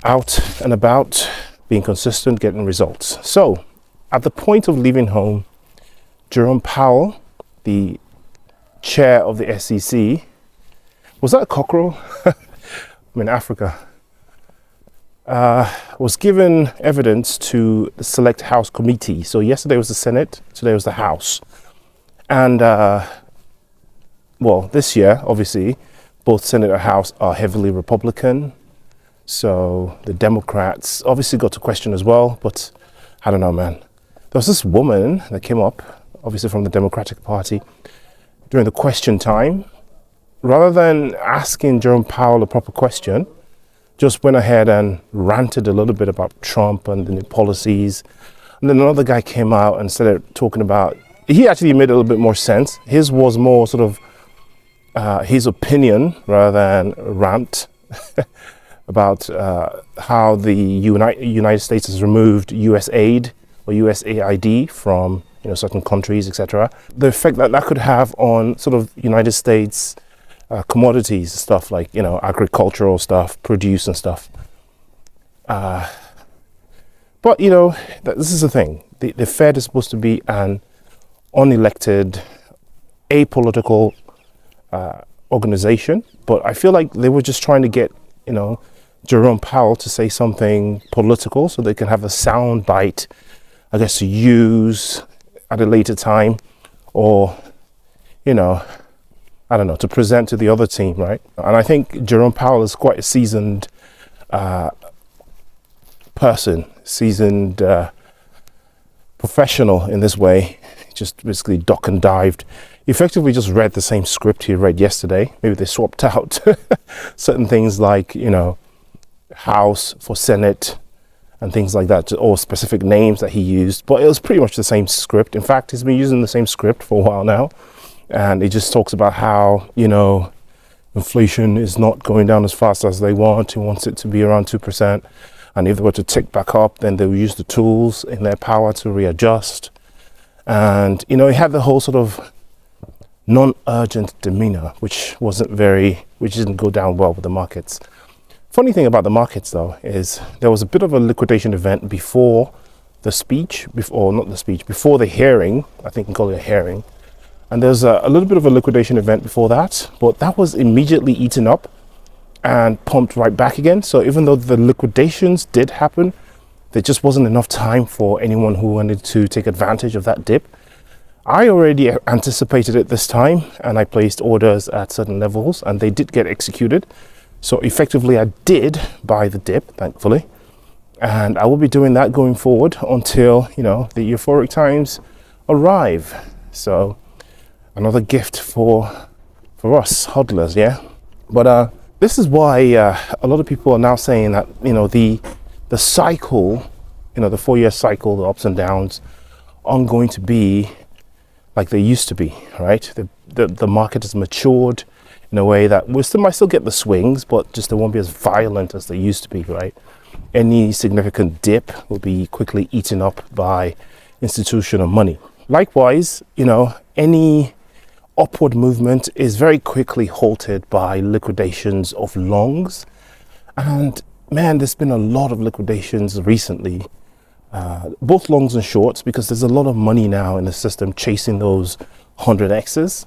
out and about, being consistent, getting results. So at the point of leaving home, Jerome Powell, the chair of the SEC, was that a cockerel? I'm in Africa. Was given evidence to the Select House Committee. So yesterday was the Senate, today was the House. And, this year, obviously, both Senate and House are heavily Republican. So the Democrats obviously got to question as well. But I don't know, man. There was this woman that came up, obviously from the Democratic Party, during the question time. Rather than asking Jerome Powell a proper question, just went ahead and ranted a little bit about Trump and the new policies. And then another guy came out and started talking about, he actually made a little bit more sense. His was more sort of his opinion rather than a rant about how the United States has removed US aid or USAID from certain countries, etc. The effect that could have on sort of United States commodities, stuff like, agricultural stuff, produce and stuff. But, this is the thing. The Fed is supposed to be an unelected, apolitical organization. But I feel like they were just trying to get, Jerome Powell to say something political so they can have a sound bite, I guess, to use at a later time, or, I don't know, to present to the other team, right? And I think Jerome Powell is quite a seasoned person, seasoned professional in this way. Just basically duck and dived. Effectively just read the same script he read yesterday. Maybe they swapped out certain things like, House for Senate and things like that, or specific names that he used. But it was pretty much the same script. In fact, he's been using the same script for a while now. And he just talks about how, inflation is not going down as fast as they want. He wants it to be around 2%. And if they were to tick back up, then they'll use the tools in their power to readjust. And, he had the whole sort of non-urgent demeanor, which didn't go down well with the markets. Funny thing about the markets, though, is there was a bit of a liquidation event before the speech, before the hearing. I think you can call it a hearing. And there's a little bit of a liquidation event before that, but that was immediately eaten up and pumped right back again. So even though the liquidations did happen, there just wasn't enough time for anyone who wanted to take advantage of that dip. I already anticipated it this time, and I placed orders at certain levels, and they did get executed. So effectively, I did buy the dip, thankfully. And I will be doing that going forward until, the euphoric times arrive. So another gift for us hodlers, yeah. But this is why a lot of people are now saying that the cycle, the 4-year cycle, the ups and downs, aren't going to be like they used to be, right? The market has matured in a way that might still get the swings, but just they won't be as violent as they used to be, right? Any significant dip will be quickly eaten up by institutional money. Likewise, any upward movement is very quickly halted by liquidations of longs. And man, there's been a lot of liquidations recently, both longs and shorts, because there's a lot of money now in the system chasing those 100Xs.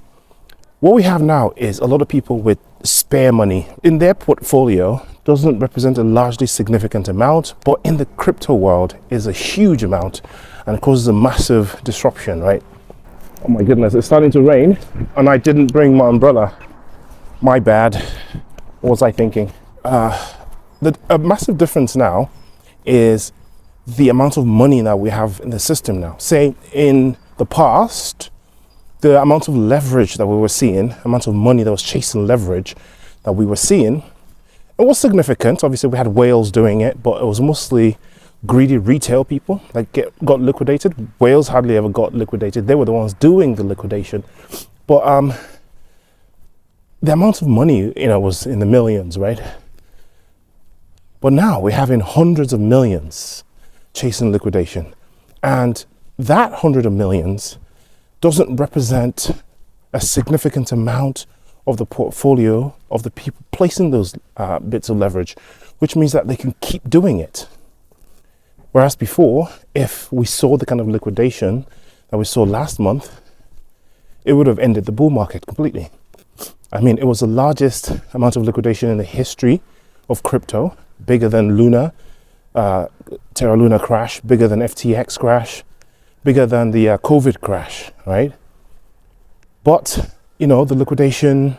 What we have now is a lot of people with spare money in their portfolio. Doesn't represent a largely significant amount, but in the crypto world is a huge amount, and it causes a massive disruption, right? Oh my goodness, it's starting to rain and I didn't bring my umbrella. My bad. What was I thinking? A massive difference now is the amount of money that we have in the system now. Say in the past, the amount of leverage that we were seeing, amount of money that was chasing leverage that we were seeing, it was significant. Obviously, we had whales doing it, but it was mostly greedy retail people that got liquidated. Whales hardly ever got liquidated. They were the ones doing the liquidation. But the amount of money, was in the millions, right? But now we're having hundreds of millions chasing liquidation. And that 100 of millions doesn't represent a significant amount of the portfolio of the people placing those bits of leverage, which means that they can keep doing it. Whereas before, if we saw the kind of liquidation that we saw last month, it would have ended the bull market completely. I mean, it was the largest amount of liquidation in the history of crypto, bigger than Luna, Terra Luna crash, bigger than FTX crash, bigger than the COVID crash, right? But, you know, the liquidation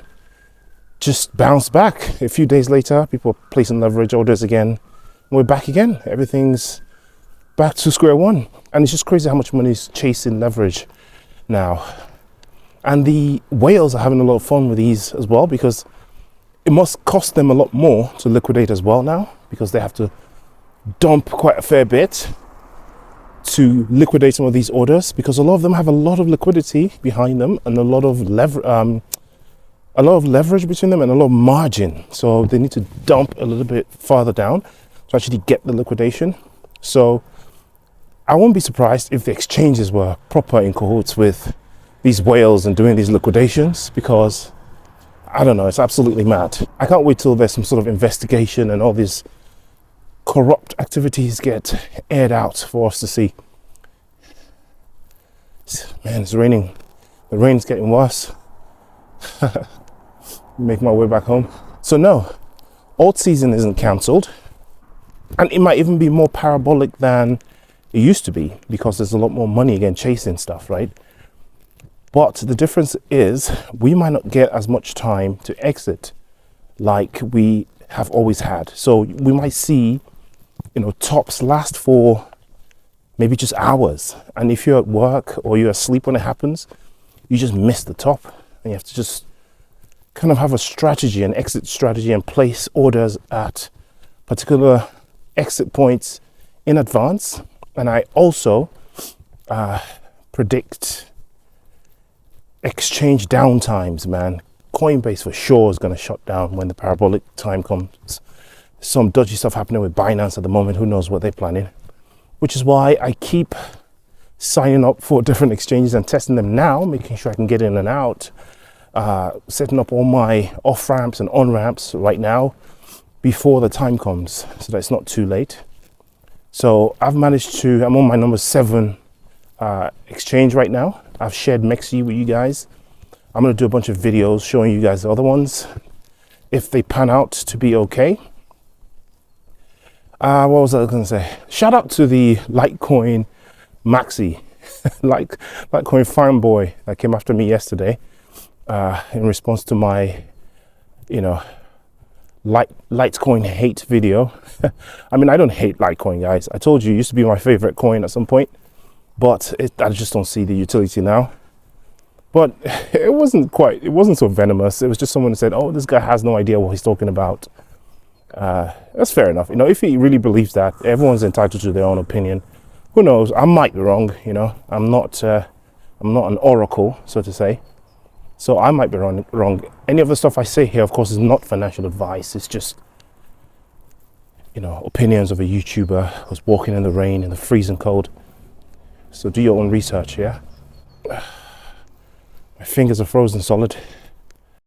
just bounced back. A few days later, people are placing leverage orders again. And we're back again. Everything's back to square one. And it's just crazy how much money is chasing leverage now. And the whales are having a lot of fun with these as well, because it must cost them a lot more to liquidate as well now, because they have to dump quite a fair bit to liquidate some of these orders, because a lot of them have a lot of liquidity behind them and a lot of leverage between them and a lot of margin. So they need to dump a little bit farther down to actually get the liquidation. So I won't be surprised if the exchanges were proper in cahoots with these whales and doing these liquidations, because I don't know, it's absolutely mad. I can't wait till there's some sort of investigation and all these corrupt activities get aired out for us to see. Man, it's raining. The rain's getting worse. Make my way back home. So no, alt season isn't cancelled, and it might even be more parabolic than it used to be, because there's a lot more money again chasing stuff, right? But the difference is we might not get as much time to exit like we have always had. So we might see, you know, tops last for maybe just hours. And if you're at work or you're asleep when it happens, you just miss the top. And you have to just kind of have a strategy, an exit strategy, and place orders at particular exit points in advance. And I also predict exchange downtimes, man. Coinbase for sure is going to shut down when the parabolic time comes. Some dodgy stuff happening with Binance at the moment. Who knows what they're planning? Which is why I keep signing up for different exchanges and testing them now, making sure I can get in and out, setting up all my off ramps and on ramps right now before the time comes, so that it's not too late. So I'm on my number 7 exchange right now. I've shared Mexi with you guys. I'm going to do a bunch of videos showing you guys the other ones if they pan out to be okay. What was I going to say? Shout out to the Litecoin Maxi, Litecoin fanboy that came after me yesterday in response to my, you know, Litecoin hate video. I mean, I don't hate Litecoin, guys. I told you it used to be my favorite coin at some point, but I just don't see the utility now. But it wasn't so venomous. It was just someone who said, oh, this guy has no idea what he's talking about. That's fair enough. You know, if he really believes that, everyone's entitled to their own opinion. Who knows? I might be wrong. You know, I'm not an oracle, so to say. So I might be wrong. Any of the stuff I say here, of course, is not financial advice. It's just, you know, opinions of a YouTuber who's walking in the rain in the freezing cold. So do your own research, yeah? My fingers are frozen solid.